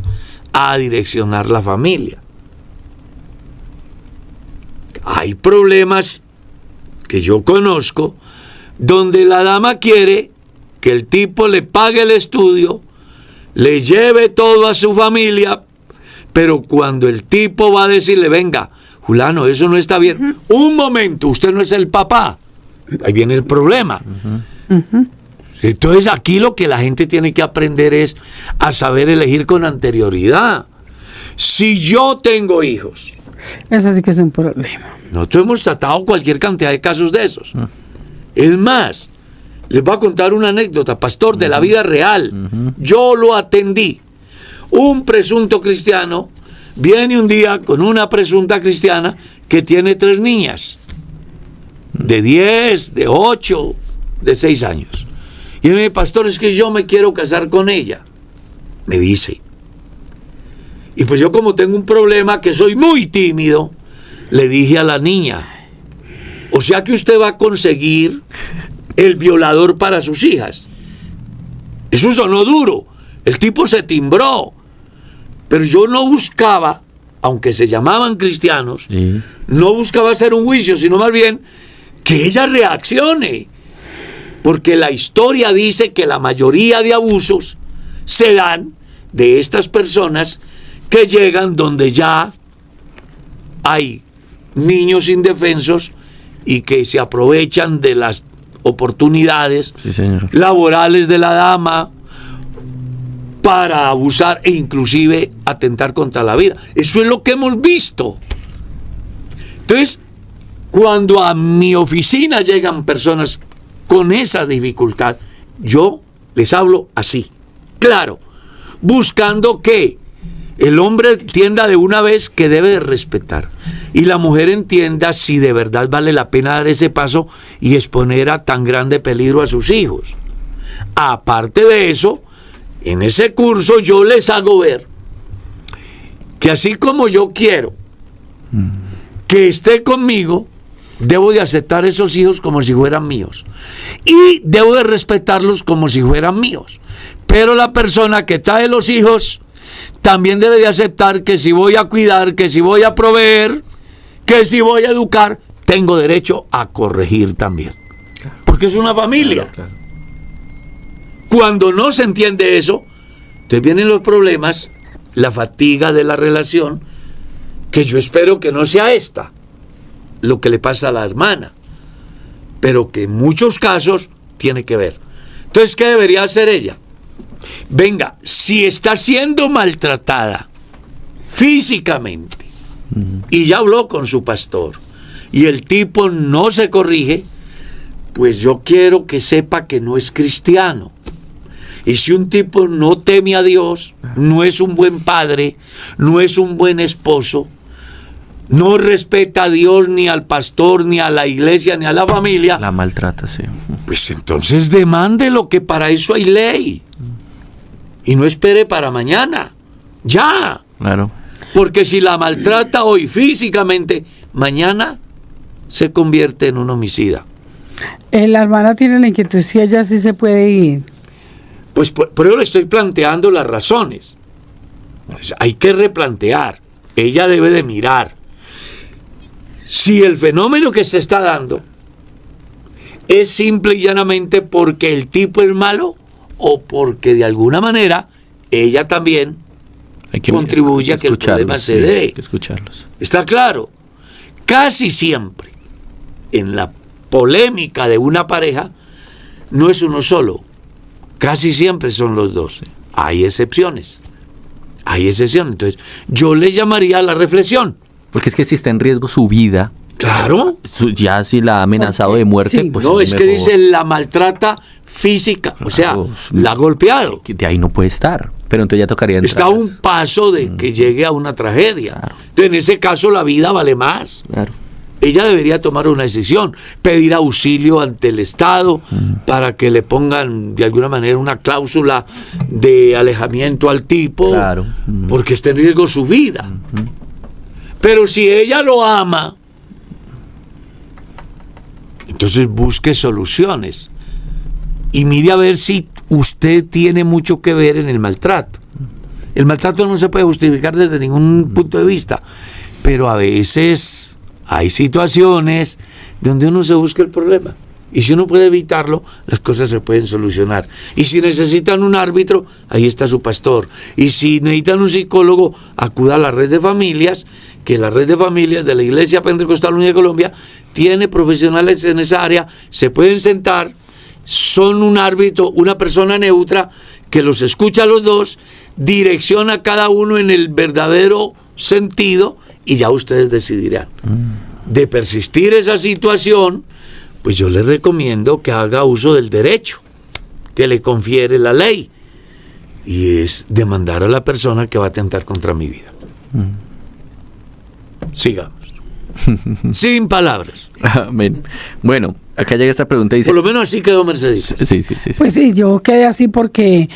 a direccionar la familia. Hay problemas que yo conozco donde la dama quiere que el tipo le pague el estudio, le lleve todo a su familia, pero cuando el tipo va a decirle, venga, fulano, eso no está bien, un momento, usted no es el papá, ahí viene el problema. Entonces aquí lo que la gente tiene que aprender es a saber elegir con anterioridad. Si yo tengo hijos, eso sí que es un problema. Nosotros hemos tratado cualquier cantidad de casos de esos. Es más, les voy a contar una anécdota, pastor, de la vida real. Yo lo atendí. Un presunto cristiano viene un día con una presunta cristiana que tiene 3 niñas. De 10, de 8, de 6 años. Y me dice, pastor, es que yo me quiero casar con ella. Me dice. Y pues yo, como tengo un problema, que soy muy tímido, le dije a la niña, o sea que usted va a conseguir el violador para sus hijas. Eso sonó duro. El tipo se timbró. Pero yo no buscaba, aunque se llamaban cristianos, no buscaba hacer un juicio, sino más bien que ella reaccione. Porque la historia dice que la mayoría de abusos se dan de estas personas que llegan donde ya hay niños indefensos y que se aprovechan de las oportunidades Sí, señor. laborales de la dama para abusar e inclusive atentar contra la vida. Eso es lo que hemos visto. Entonces, cuando a mi oficina llegan personas con esa dificultad, yo les hablo así, claro, buscando que el hombre entienda de una vez que debe de respetar y la mujer entienda si de verdad vale la pena dar ese paso y exponer a tan grande peligro a sus hijos. Aparte de eso, en ese curso yo les hago ver que así como yo quiero que esté conmigo, debo de aceptar esos hijos como si fueran míos y debo de respetarlos como si fueran míos. Pero la persona que trae los hijos también debe de aceptar que si voy a cuidar, que si voy a proveer, que si voy a educar, tengo derecho a corregir también. Porque es una familia. Claro. Cuando no se entiende eso, entonces vienen los problemas, la fatiga de la relación, que yo espero que no sea esta, lo que le pasa a la hermana, pero que en muchos casos tiene que ver. Entonces, ¿qué debería hacer ella? Venga, si está siendo maltratada físicamente y ya habló con su pastor y el tipo no se corrige, pues yo quiero que sepa que no es cristiano. Y si un tipo no teme a Dios, no es un buen padre, no es un buen esposo, no respeta a Dios, ni al pastor, ni a la iglesia, ni a la familia, La maltrata, sí. pues entonces demande lo que para eso hay ley. Y no espere para mañana. Ya. Claro. Porque si la maltrata hoy físicamente, mañana se convierte en un homicida. La hermana tiene la inquietud si ella sí se puede ir. Pues por eso le estoy planteando las razones. Pues hay que replantear. Ella debe de mirar si el fenómeno que se está dando es simple y llanamente porque el tipo es malo o porque de alguna manera ella también Hay que contribuye a que el escucharlos, problema se sí, dé. hay que escucharlos. Está claro. Casi siempre en la polémica de una pareja no es uno solo. Casi siempre son los dos. Hay excepciones. Hay excepciones. Entonces, yo le llamaría a la reflexión. Porque es que si está en riesgo su vida, Claro. ya si la ha amenazado de muerte, Sí. pues No, es que mejor. dice la maltrata física. O sea, Claro. la ha golpeado. Que de ahí no puede estar. Pero entonces ya tocaría entrar. Está a un paso de que llegue a una tragedia. Claro. Entonces, en ese caso, la vida vale más. Claro. Ella debería tomar una decisión, pedir auxilio ante el Estado para que le pongan de alguna manera una cláusula de alejamiento al tipo, Claro. porque está en riesgo su vida. Pero si ella lo ama, entonces busque soluciones y mire a ver si usted tiene mucho que ver en el maltrato. El maltrato no se puede justificar desde ningún punto de vista, pero a veces hay situaciones donde uno se busca el problema. Y si uno puede evitarlo, las cosas se pueden solucionar. Y si necesitan un árbitro, ahí está su pastor. Y si necesitan un psicólogo, acuda a la red de familias, que la red de familias de la Iglesia Pentecostal Unida de Colombia tiene profesionales en esa área, se pueden sentar, son un árbitro, una persona neutra que los escucha a los dos, direcciona a cada uno en el verdadero sentido y ya ustedes decidirán. De persistir esa situación, pues yo les recomiendo que haga uso del derecho que le confiere la ley, y es demandar a la persona que va a atentar contra mi vida. Sigamos. Sin palabras. Amén. Bueno, acá llega esta pregunta y dice... Por lo menos así quedó Mercedes. Sí. Pues sí, yo quedé así porque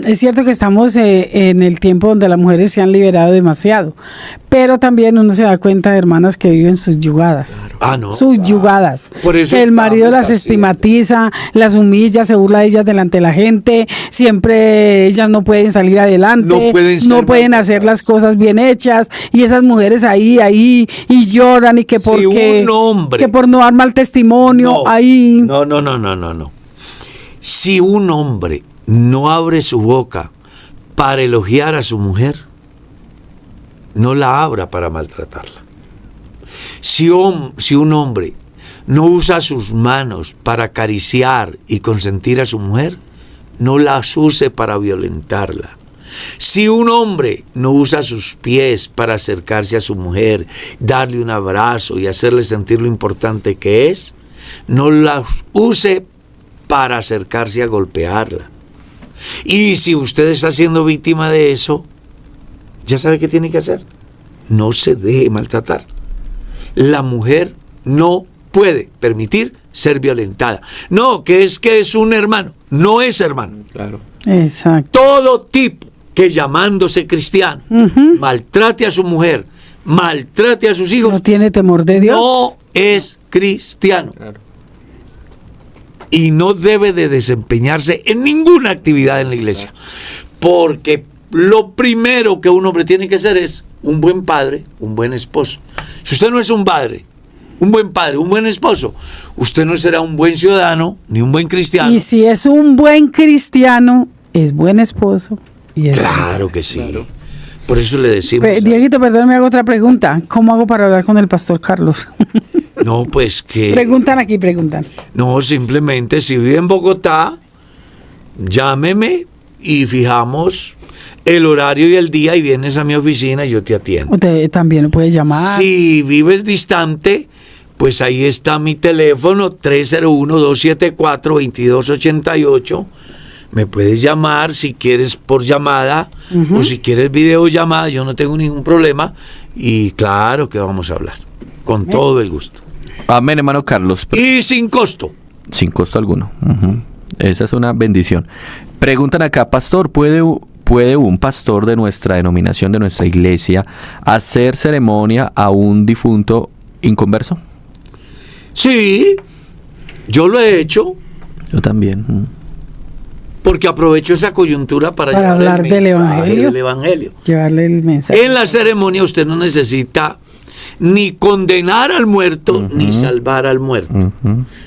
es cierto que estamos en el tiempo donde las mujeres se han liberado demasiado, pero también uno se da cuenta de hermanas que viven subyugadas. Ah, no. Subyugadas. Por eso Que el marido estamos las así. estigmatiza, las humilla, se burla de ellas delante de la gente, siempre ellas no pueden salir adelante, No pueden ser no pueden hacer las cosas bien hechas, y esas mujeres ahí, y lloran, y que Si porque un hombre- que por no dar mal testimonio, ahí. No. Si un hombre no abre su boca para elogiar a su mujer, no la abra para maltratarla. Si un hombre no usa sus manos para acariciar y consentir a su mujer, no las use para violentarla. Si un hombre no usa sus pies para acercarse a su mujer, darle un abrazo y hacerle sentir lo importante que es, no las use para acercarse a golpearla. Y si usted está siendo víctima de eso, ya sabe qué tiene que hacer. No se deje maltratar. La mujer no puede permitir ser violentada. No, que es un hermano. No es hermano. Claro. Exacto. Todo tipo que llamándose cristiano maltrate a su mujer, maltrate a sus hijos, No tiene temor de Dios. no es cristiano. Claro. Y no debe de desempeñarse en ninguna actividad en la iglesia. Porque lo primero que un hombre tiene que ser es un buen padre, un buen esposo. Si usted no es un padre, un buen esposo, usted no será un buen ciudadano ni un buen cristiano. Y si es un buen cristiano, es buen esposo. Y es Claro que sí. Por eso le decimos. Dieguito, perdón, me hago otra pregunta. ¿Cómo hago para hablar con el pastor Carlos? No, pues que. Preguntan aquí, preguntan. No, simplemente si vive en Bogotá, llámeme y fijamos el horario y el día y vienes a mi oficina y yo te atiendo. Usted también lo puede llamar. Si vives distante, pues ahí está mi teléfono 301-274-2288. Me puedes llamar si quieres por llamada o si quieres videollamada, yo no tengo ningún problema y claro que vamos a hablar con todo el gusto. Amén, hermano Carlos. Y sin costo. Sin costo alguno. Esa es una bendición. Preguntan acá, pastor, ¿puede un pastor de nuestra denominación, de nuestra iglesia, hacer ceremonia a un difunto inconverso? Sí, yo lo he hecho. Yo también. Porque aprovecho esa coyuntura para hablar el del mensaje evangelio. del evangelio. Llevarle el mensaje. En la ceremonia usted no necesita ni condenar al muerto ni salvar al muerto,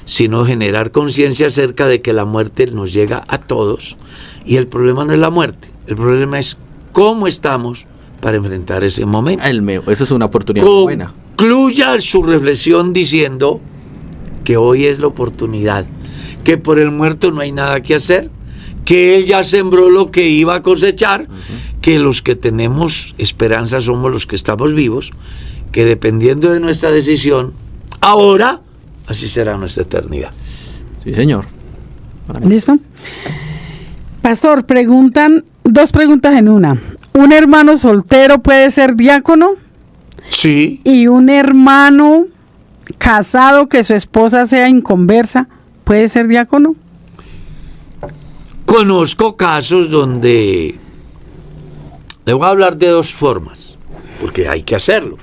sino generar conciencia acerca de que la muerte nos llega a todos y el problema no es la muerte, el problema es cómo estamos para enfrentar ese momento. Eso es una oportunidad buena. Concluya su reflexión diciendo que hoy es la oportunidad, que por el muerto no hay nada que hacer, que él ya sembró lo que iba a cosechar, que los que tenemos esperanza somos los que estamos vivos, que dependiendo de nuestra decisión, ahora, así será nuestra eternidad. Sí, señor. ¿Listo? Pastor, preguntan, dos preguntas en una. ¿Un hermano soltero puede ser diácono? Sí. ¿Y un hermano casado que su esposa sea inconversa puede ser diácono? Conozco casos donde le voy a hablar de dos formas, porque hay que hacerlo,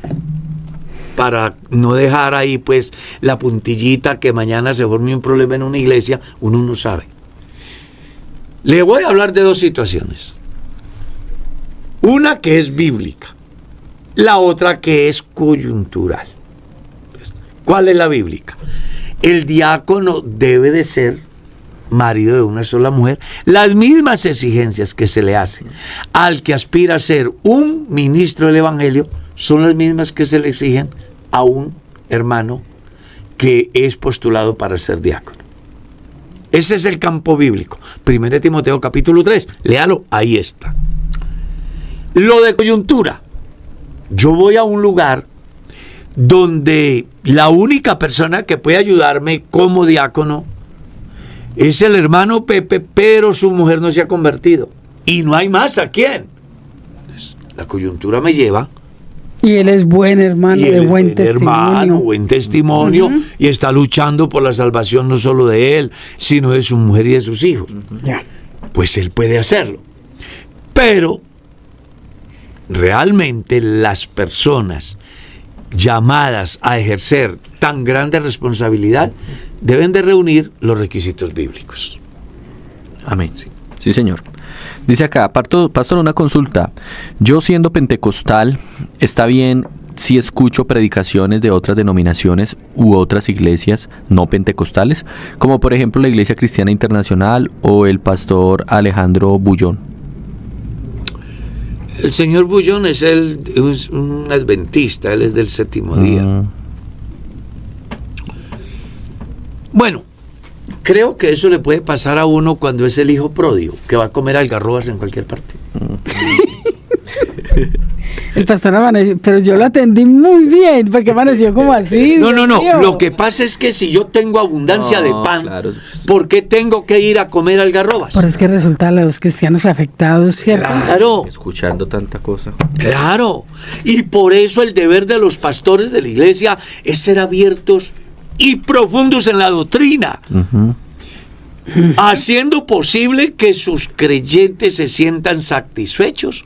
para no dejar ahí pues la puntillita que mañana se forme un problema en una iglesia, uno no sabe. Le voy a hablar de dos situaciones. Una que es bíblica, la otra que es coyuntural. ¿Cuál es la bíblica? El diácono debe de ser marido de una sola mujer. Las mismas exigencias que se le hacen al que aspira a ser un ministro del evangelio son las mismas que se le exigen a un hermano que es postulado para ser diácono. Ese es el campo bíblico. 1 Timoteo capítulo 3, léalo, ahí está. Lo de coyuntura, yo voy a un lugar donde la única persona que puede ayudarme como diácono es el hermano Pepe, pero su mujer no se ha convertido. Y no hay más a quién. Entonces, la coyuntura me lleva. Y él es buen hermano, Y él de es buen testimonio. hermano, buen testimonio, y está luchando por la salvación no solo de él, sino de su mujer y de sus hijos. Ya. Pues él puede hacerlo. Pero realmente las personas llamadas a ejercer tan grande responsabilidad deben de reunir los requisitos bíblicos. Amén. Sí, señor. Dice acá, pastor, una consulta. Yo siendo pentecostal, ¿está bien si escucho predicaciones de otras denominaciones u otras iglesias no pentecostales? Como por ejemplo la Iglesia Cristiana Internacional o el pastor Alejandro Bullón. El señor Bullón es un adventista, él es del séptimo día. Bueno, creo que eso le puede pasar a uno cuando es el hijo pródigo, que va a comer algarrobas en cualquier parte. El pastor amaneció, pero yo lo atendí muy bien, porque amaneció como así. No. Dios mío. Lo que pasa es que si yo tengo abundancia de pan, claro. ¿por qué tengo que ir a comer algarrobas? Pero es que resulta los cristianos afectados, ¿cierto? Claro, Escuchando tanta cosa. claro. Y por eso el deber de los pastores de la iglesia es ser abiertos y profundos en la doctrina, haciendo posible que sus creyentes se sientan satisfechos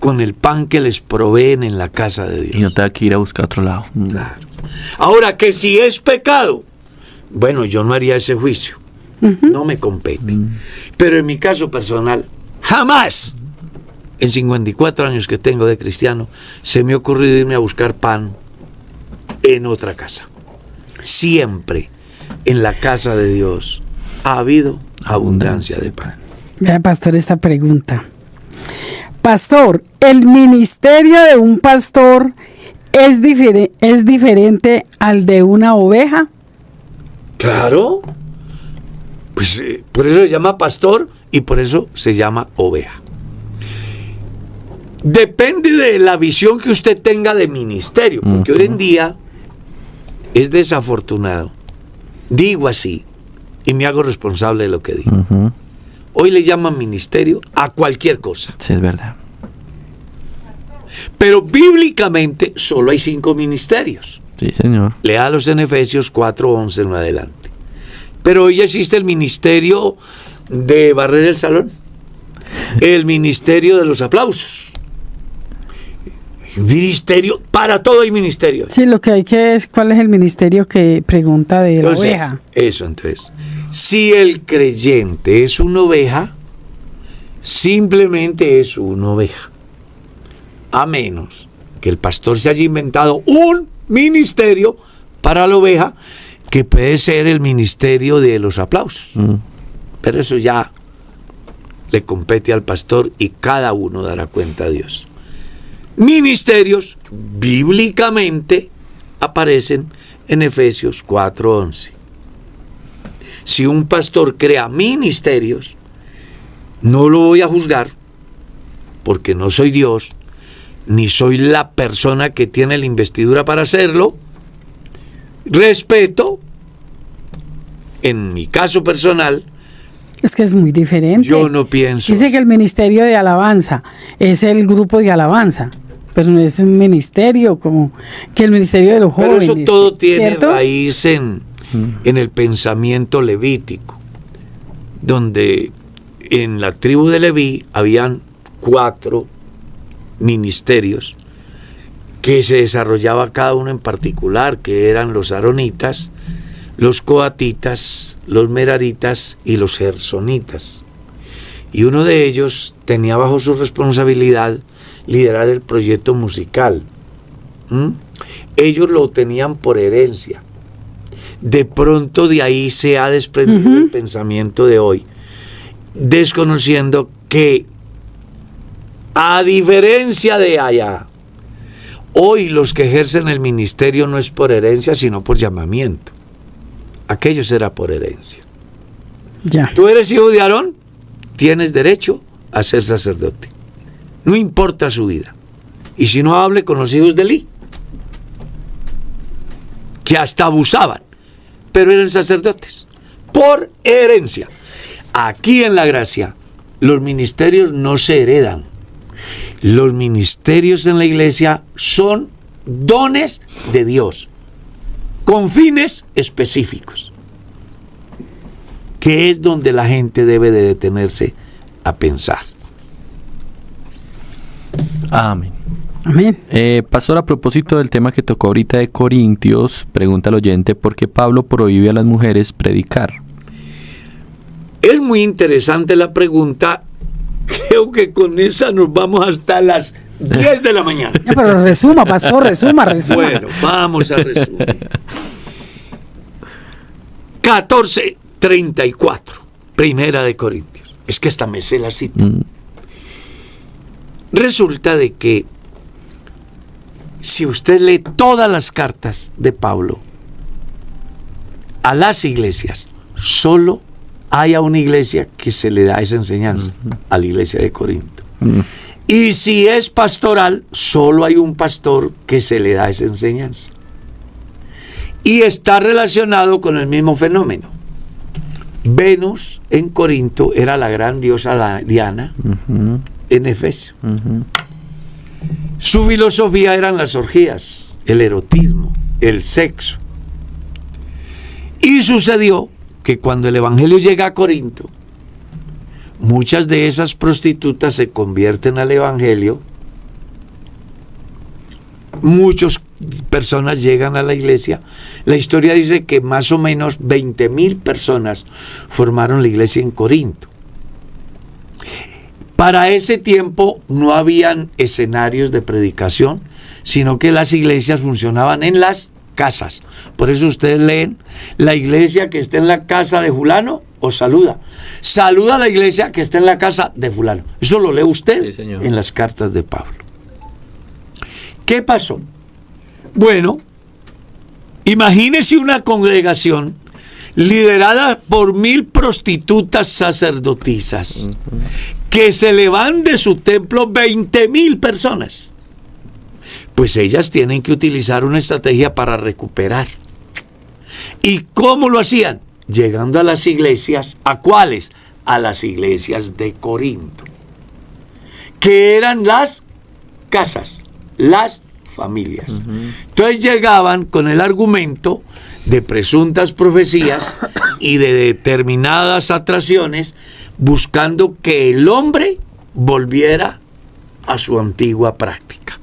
con el pan que les proveen en la casa de Dios. Y no tenga que ir a buscar a otro lado. Claro. Ahora, que si es pecado, bueno, yo no haría ese juicio. No me compete. Pero en mi caso personal, jamás, en 54 años que tengo de cristiano, se me ha ocurrido irme a buscar pan en otra casa. Siempre en la casa de Dios ha habido abundancia de pan. Vea, pastor, esta pregunta. Pastor, ¿el ministerio de un pastor es diferente al de una oveja? Claro. Pues por eso se llama pastor y por eso se llama oveja. Depende de la visión que usted tenga de ministerio, porque hoy en día es desafortunado. Digo así y me hago responsable de lo que digo. Hoy le llaman ministerio a cualquier cosa. Sí, es verdad. Pero bíblicamente solo hay 5 ministerios. Sí, señor. Léalos en Efesios 4:11 en adelante. Pero hoy existe el ministerio de barrer el salón, el ministerio de los aplausos, ministerio, para todo hay ministerio. Sí, lo que hay que es cuál es el ministerio que pregunta de la oveja. Entonces, si el creyente es una oveja, simplemente es una oveja. A menos que el pastor se haya inventado un ministerio para la oveja, que puede ser el ministerio de los aplausos. Pero eso ya le compete al pastor y cada uno dará cuenta a Dios. Ministerios bíblicamente aparecen en Efesios 4:11. Si un pastor crea ministerios, no lo voy a juzgar, porque no soy Dios, ni soy la persona que tiene la investidura para hacerlo. Respeto, en mi caso personal, Es que es muy diferente. yo no pienso. Dice que el ministerio de alabanza es el grupo de alabanza, pero no es un ministerio como que el ministerio de los Pero jóvenes. eso todo tiene ¿cierto? raíz en el pensamiento levítico, donde en la tribu de Leví habían 4 ministerios que se desarrollaba cada uno en particular, que eran los aaronitas, los coatitas, los meraritas y los gersonitas. Y uno de ellos tenía bajo su responsabilidad liderar el proyecto musical. Ellos lo tenían por herencia. De pronto de ahí se ha desprendido el pensamiento de hoy, desconociendo que, a diferencia de allá, hoy los que ejercen el ministerio no es por herencia, sino por llamamiento. Aquello será por herencia. Ya. Tú eres hijo de Aarón, tienes derecho a ser sacerdote. No importa su vida. Y si no, hable con los hijos de Elí, que hasta abusaban, pero eran sacerdotes, por herencia. Aquí en la gracia, los ministerios no se heredan. Los ministerios en la iglesia son dones de Dios, con fines específicos, que es donde la gente debe de detenerse a pensar. Amén. Amén. Pastor, a propósito del tema que tocó ahorita de Corintios, pregunta al oyente por qué Pablo prohíbe a las mujeres predicar. Es muy interesante la pregunta. Creo que con esa nos vamos hasta las 10 de la mañana. Ya, pero resuma, pastor, resuma. Bueno, vamos a resumir. 14:34, Primera de Corintios. Es que hasta me sé la cita. Resulta de que si usted lee todas las cartas de Pablo, a las iglesias, solo hay a una iglesia que se le da esa enseñanza, a la iglesia de Corinto. Y si es pastoral, solo hay un pastor que se le da esa enseñanza. Y está relacionado con el mismo fenómeno. Venus en Corinto era la gran diosa Diana en Efesio. Su filosofía eran las orgías, el erotismo, el sexo. Y sucedió que cuando el evangelio llega a Corinto, muchas de esas prostitutas se convierten al evangelio, muchas personas llegan a la iglesia. La historia dice que más o menos 20,000 personas formaron la iglesia en Corinto. Para ese tiempo no habían escenarios de predicación, sino que las iglesias funcionaban en las casas. Por eso ustedes leen, la iglesia que está en la casa de fulano os saluda. Saluda a la iglesia que está en la casa de fulano. Eso lo lee usted en las cartas de Pablo. ¿Qué pasó? Bueno, imagínese una congregación liderada por 1,000 prostitutas sacerdotisas, que se le van de su templo 20,000 personas. Pues ellas tienen que utilizar una estrategia para recuperar. ¿Y cómo lo hacían? Llegando a las iglesias. ¿A cuáles? A las iglesias de Corinto, que eran las casas, las familias. Entonces llegaban con el argumento de presuntas profecías y de determinadas atracciones, buscando que el hombre volviera a su antigua práctica.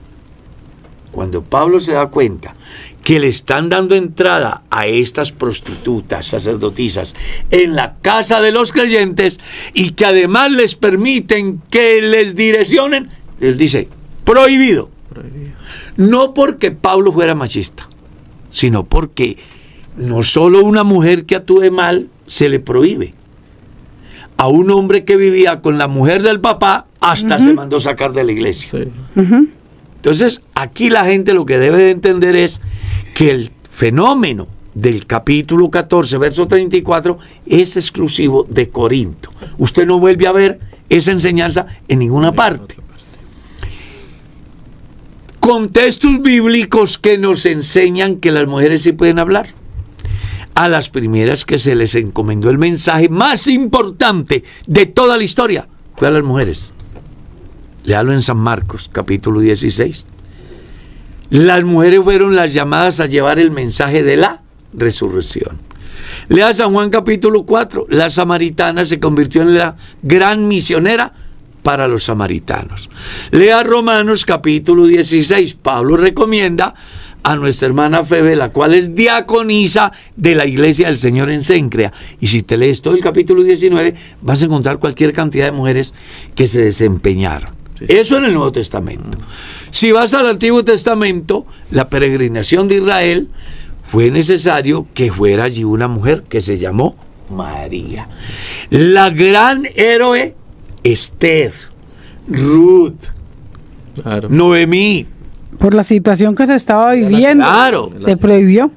Cuando Pablo se da cuenta que le están dando entrada a estas prostitutas sacerdotisas en la casa de los creyentes y que además les permiten que les direccionen, él dice, prohibido. No porque Pablo fuera machista, sino porque no solo una mujer que actúe mal se le prohíbe. A un hombre que vivía con la mujer del papá hasta se mandó sacar de la iglesia. Entonces, aquí la gente lo que debe de entender es que el fenómeno del capítulo 14, verso 34, es exclusivo de Corinto. Usted no vuelve a ver esa enseñanza en ninguna parte. Contextos bíblicos que nos enseñan que las mujeres sí pueden hablar. A las primeras que se les encomendó el mensaje más importante de toda la historia fue a las mujeres. Léalo en San Marcos, capítulo 16. Las mujeres fueron las llamadas a llevar el mensaje de la resurrección. Lea San Juan, capítulo 4. La samaritana se convirtió en la gran misionera para los samaritanos. Lea Romanos, capítulo 16. Pablo recomienda a nuestra hermana Febe, la cual es diaconisa de la iglesia del Señor en Cencrea. Y si te lees todo el capítulo 19, vas a encontrar cualquier cantidad de mujeres que se desempeñaron. Eso en el Nuevo Testamento. Si vas al Antiguo Testamento, la peregrinación de Israel, fue necesario que fuera allí una mujer que se llamó María. La gran héroe Esther, Ruth, Noemí. Por la situación que se estaba viviendo, se prohibió.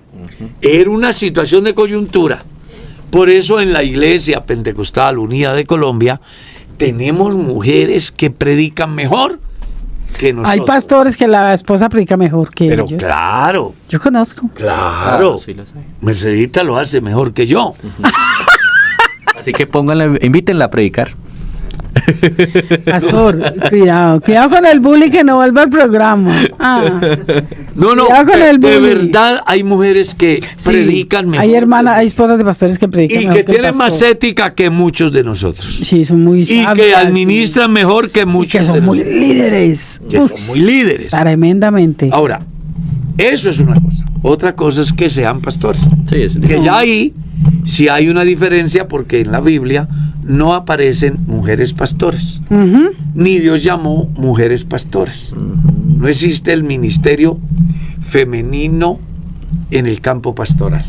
Era una situación de coyuntura. Por eso en la Iglesia Pentecostal Unida de Colombia tenemos mujeres que predican mejor que nosotros. Hay pastores que la esposa predica mejor que ellos. Pero claro. Yo conozco. Claro. Sí lo sé. Mercedita lo hace mejor que yo. Así que invítenla a predicar. Pastor, cuidado con el bullying que no vuelva al programa. No, con el de bullying. verdad hay mujeres que predican mejor. Hay hermanas, hay esposas de pastores que predican y mejor que que el tienen más pastor. ética que muchos de nosotros. Sí, son muy Y sabias, que administran mejor que muchos que son de muy nosotros. líderes. Que son muy líderes. Tremendamente. Ahora, eso es una cosa. Otra cosa es que sean pastores. Sí, Que ya ahí sí hay una diferencia, porque en la Biblia no aparecen mujeres pastoras. Ni Dios llamó mujeres pastoras. No existe el ministerio femenino en el campo pastoral.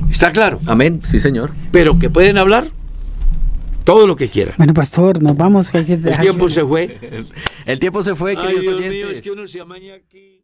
¿Está claro? Amén, sí, señor. Pero que pueden hablar todo lo que quieran. Bueno, pastor, nos vamos. El tiempo se fue. El tiempo se fue, Ay, queridos Dios oyentes. mío, es que uno se amaña aquí.